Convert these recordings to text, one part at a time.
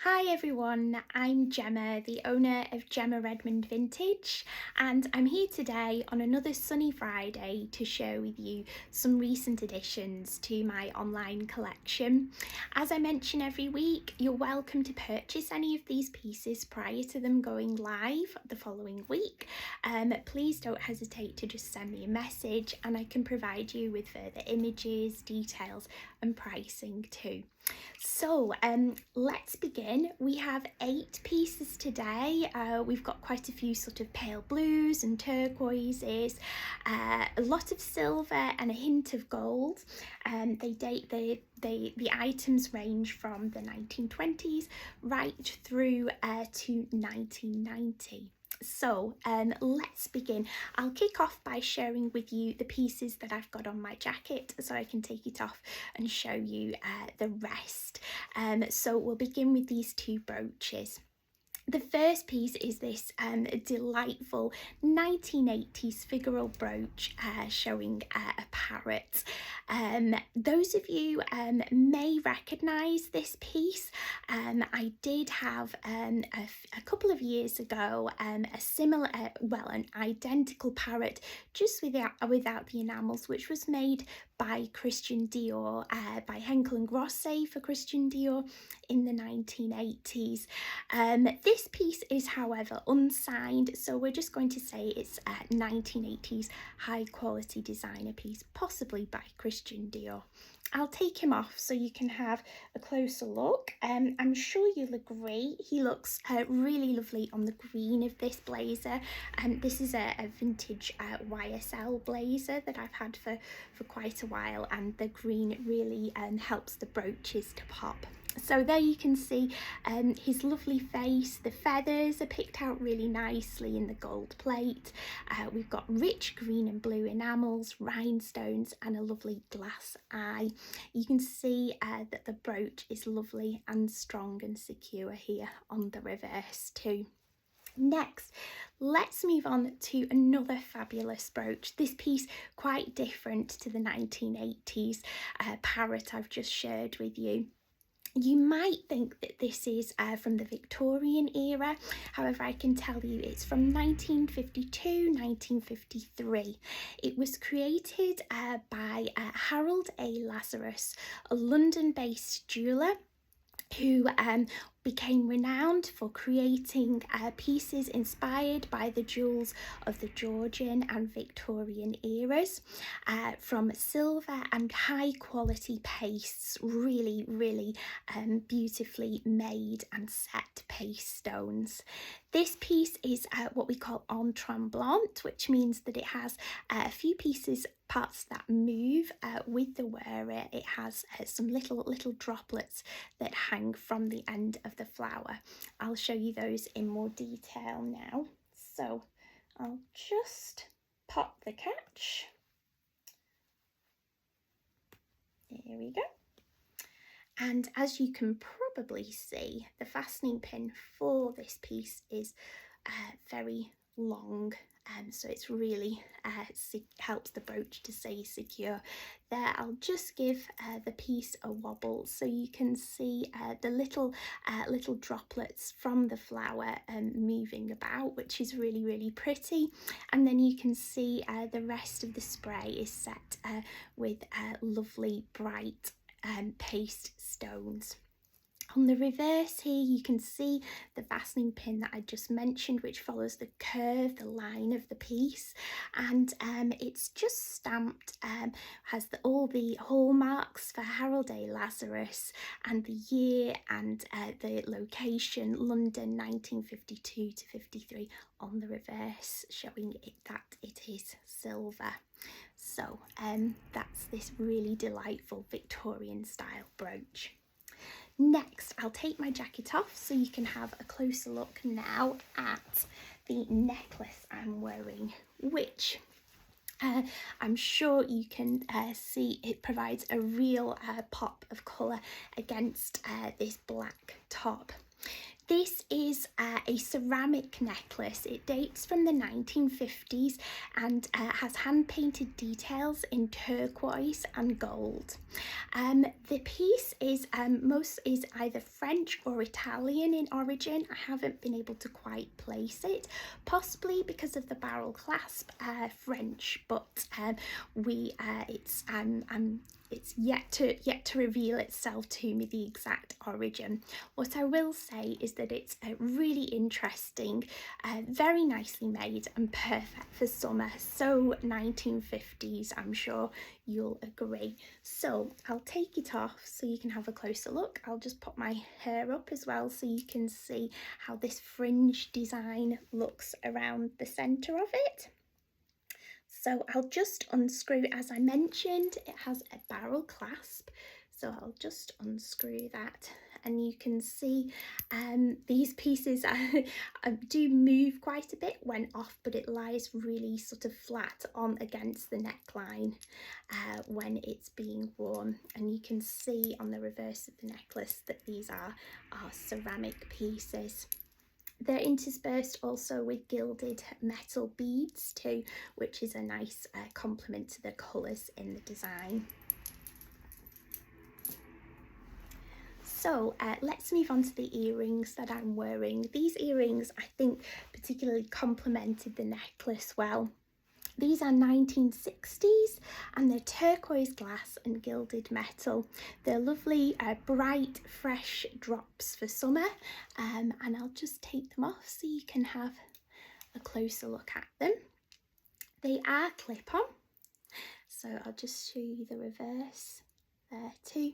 Hi everyone, I'm Gemma, the owner of Gemma Redmond Vintage, and I'm here today on another sunny Friday to share with you some recent additions to my online collection. As I mention every week, you're welcome to purchase any of these pieces prior to them going live the following week. Please don't hesitate to just send me a message and I can provide you with further images, details and pricing too. So let's begin. We have 8 pieces today. We've got quite a few sort of pale blues and turquoises, a lot of silver and a hint of gold. The items range from the 1920s right through to 1990. So let's begin. I'll kick off by sharing with you the pieces that I've got on my jacket so I can take it off and show you the rest. So we'll begin with these 2 brooches. The first piece is this delightful 1980s figural brooch showing a parrot. Those of you may recognise this piece. I did have a couple of years ago a similar, an identical parrot just without the enamels, which was made by Christian Dior, by Henkel and Grosset for Christian Dior in the 1980s. This piece is, however, unsigned, so we're just going to say it's a 1980s high quality designer piece, possibly by Christian Dior. I'll take him off so you can have a closer look. I'm sure you'll agree he looks really lovely on the green of this blazer. This is a vintage YSL blazer that I've had for quite a while, and the green really helps the brooches to pop. So there you can see his lovely face. The feathers are picked out really nicely in the gold plate. We've got rich green and blue enamels, rhinestones and a lovely glass eye. You can see that the brooch is lovely and strong and secure here on the reverse too. Next, let's move on to another fabulous brooch. This piece quite different to the 1980s parrot I've just shared with you. You might think that this is from the Victorian era, however I can tell you it's from 1952-1953. It was created by Harold A. Lazarus, a London-based jeweller who became renowned for creating pieces inspired by the jewels of the Georgian and Victorian eras, from silver and high quality pastes, really beautifully made and set paste stones. This piece is what we call en tremblant, which means that it has a few parts that move with the wearer. It has some little droplets that hang from the end of the flower. I'll show you those in more detail now. So I'll just pop the catch. Here we go. And as you can probably see, the fastening pin for this piece is very long, so it's really helps the brooch to stay secure. There, I'll just give the piece a wobble so you can see the little droplets from the flower moving about, which is really pretty. And then you can see the rest of the spray is set with lovely bright paste stones. On the reverse here you can see the fastening pin that I just mentioned, which follows the curve, the line of the piece, and it's just stamped, has all the hallmarks for Harold A. Lazarus and the year and the location, London 1952 to 53 on the reverse, showing that it is silver. So that's this really delightful Victorian style brooch. Next, I'll take my jacket off so you can have a closer look now at the necklace I'm wearing, which I'm sure you can see it provides a real pop of colour against this black top. This is a ceramic necklace. It dates from the 1950s and has hand-painted details in turquoise and gold. The piece is either French or Italian in origin. I haven't been able to quite place it, possibly because of the barrel clasp, French, but it's yet to reveal itself to me, the exact origin. What I will say is that it's really interesting, very nicely made and perfect for summer. So 1950s, I'm sure you'll agree. So I'll take it off so you can have a closer look. I'll just put my hair up as well so you can see how this fringe design looks around the centre of it. So I'll just unscrew, as I mentioned, it has a barrel clasp, so I'll just unscrew that, and you can see these pieces do move quite a bit when off, but it lies really sort of flat on against the neckline when it's being worn. And you can see on the reverse of the necklace that these are ceramic pieces. They're interspersed also with gilded metal beads too, which is a nice complement to the colours in the design. So let's move on to the earrings that I'm wearing. These earrings, I think, particularly complemented the necklace well. These are 1960s and they're turquoise glass and gilded metal. They're lovely, bright, fresh drops for summer, and I'll just take them off so you can have a closer look at them. They are clip-on, so I'll just show you the reverse there too,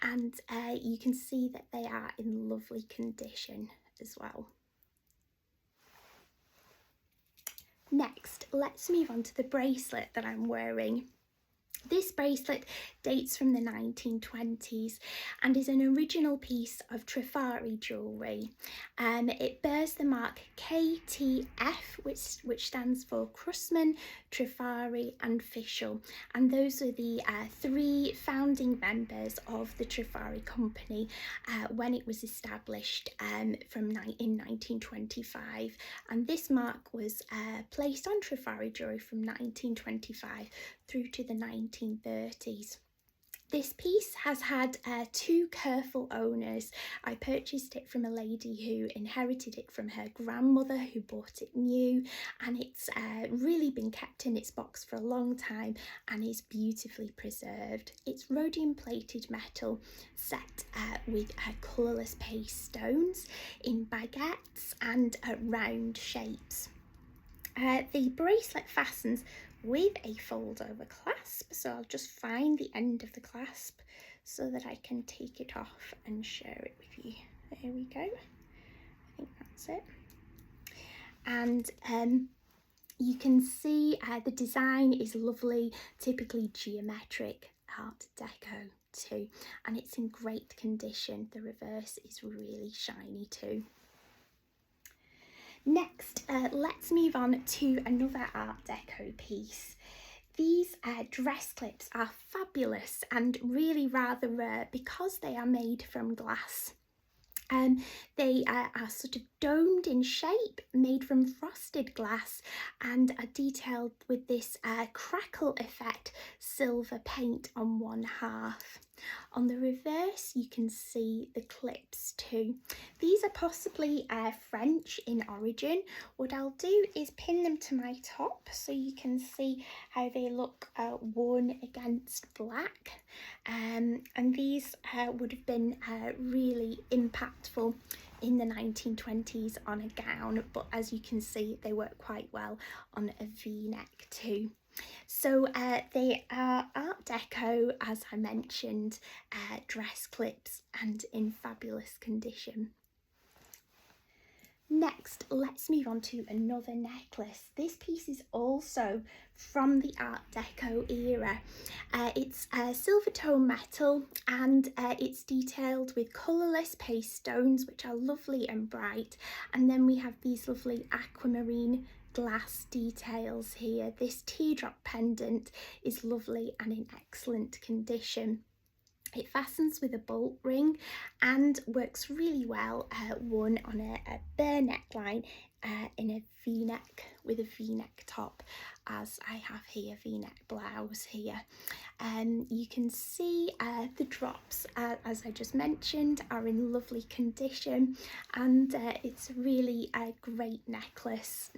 and you can see that they are in lovely condition as well. Next, let's move on to the bracelet that I'm wearing. This bracelet dates from the 1920s and is an original piece of Trifari jewellery. It bears the mark KTF, which stands for Crustman, Trifari and Fischl, and those are the three founding members of the Trifari company when it was established in 1925, and this mark was placed on Trifari jewellery from 1925 through to the 1930s. This piece has had two careful owners. I purchased it from a lady who inherited it from her grandmother, who bought it new, and it's really been kept in its box for a long time and is beautifully preserved. It's rhodium plated metal set with colourless paste stones in baguettes and round shapes. The bracelet fastens with a fold over clasp, so I'll just find the end of the clasp so that I can take it off and share it with you. There we go, I think that's it. And you can see the design is lovely, typically geometric Art Deco too, and it's in great condition. The reverse is really shiny too. Next, let's move on to another Art Deco piece. These dress clips are fabulous and really rather rare because they are made from glass. They are sort of domed in shape, made from frosted glass, and are detailed with this crackle effect silver paint on one half. On the reverse you can see the clips too. These are possibly French in origin. What I'll do is pin them to my top so you can see how they look worn against black, and these would have been really impactful in the 1920s on a gown, but as you can see they work quite well on a V-neck too. So they are Art Deco, as I mentioned, dress clips and in fabulous condition. Next, let's move on to another necklace. This piece is also from the Art Deco era. It's silver tone metal, and it's detailed with colourless paste stones, which are lovely and bright. And then we have these lovely aquamarine glass details here. This teardrop pendant is lovely and in excellent condition. It fastens with a bolt ring and works really well worn on a bare neckline in a v-neck with a v-neck top, as I have here, v-neck blouse here. You can see the drops, as I just mentioned, are in lovely condition, and it's really a great necklace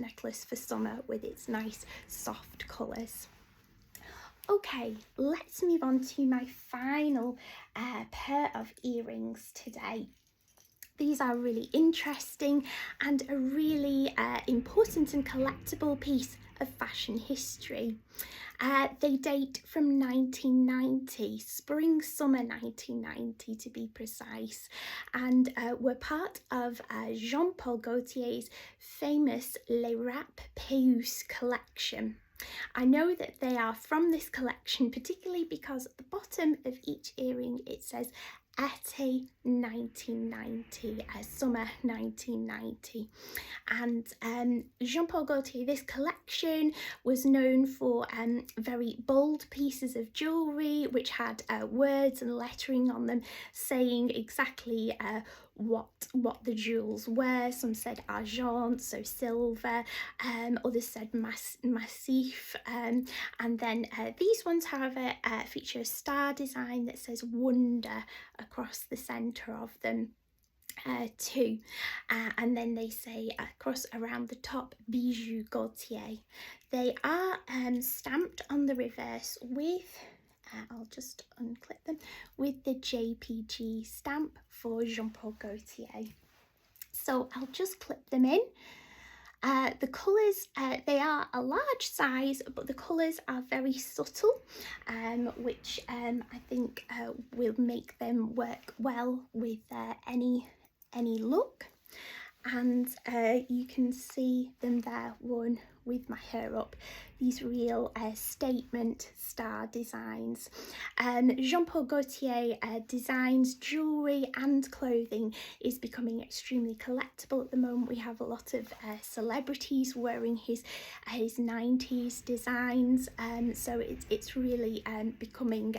for summer with its nice soft colours. Okay, let's move on to my final pair of earrings today. These are really interesting and a really important and collectible piece of fashion history. They date from 1990, spring summer 1990 to be precise, and were part of Jean-Paul Gaultier's famous Les Rapes collection. I know that they are from this collection particularly because at the bottom of each earring it says Été 1990, summer 1990. And Jean-Paul Gaultier, this collection was known for very bold pieces of jewellery which had words and lettering on them saying exactly what the jewels were. Some said argent, so silver, others said massif, and then these ones, however, feature a star design that says wonder across the centre of them too, and then they say across around the top Bijou Gaultier. They are stamped on the reverse with I'll just unclip them, with the JPG stamp for Jean-Paul Gaultier. So I'll just clip them in. The colours, they are a large size, but the colours are very subtle, which I think will make them work well with any look. And you can see them there worn with my hair up, these real statement star designs. Jean-Paul Gaultier designs jewellery and clothing is becoming extremely collectible at the moment. We have a lot of celebrities wearing his 90s designs, so it's really becoming,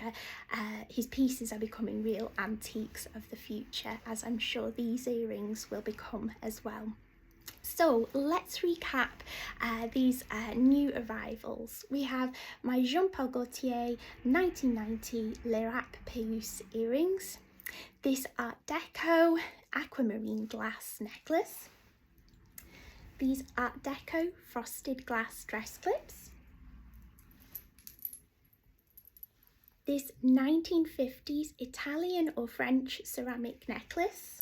his pieces are becoming real antiques of the future, as I'm sure these earrings will become as well. So let's recap these new arrivals. We have my Jean-Paul Gaultier 1990 Les Rapes earrings, this Art Deco aquamarine glass necklace, these Art Deco frosted glass dress clips, this 1950s Italian or French ceramic necklace,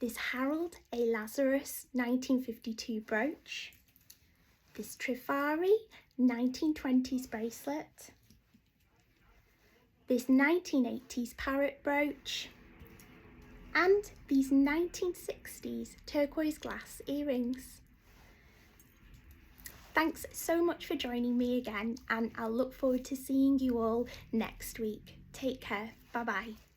this Harold A. Lazarus 1952 brooch, this Trifari 1920s bracelet, this 1980s parrot brooch, and these 1960s turquoise glass earrings. Thanks so much for joining me again, and I'll look forward to seeing you all next week. Take care. Bye bye.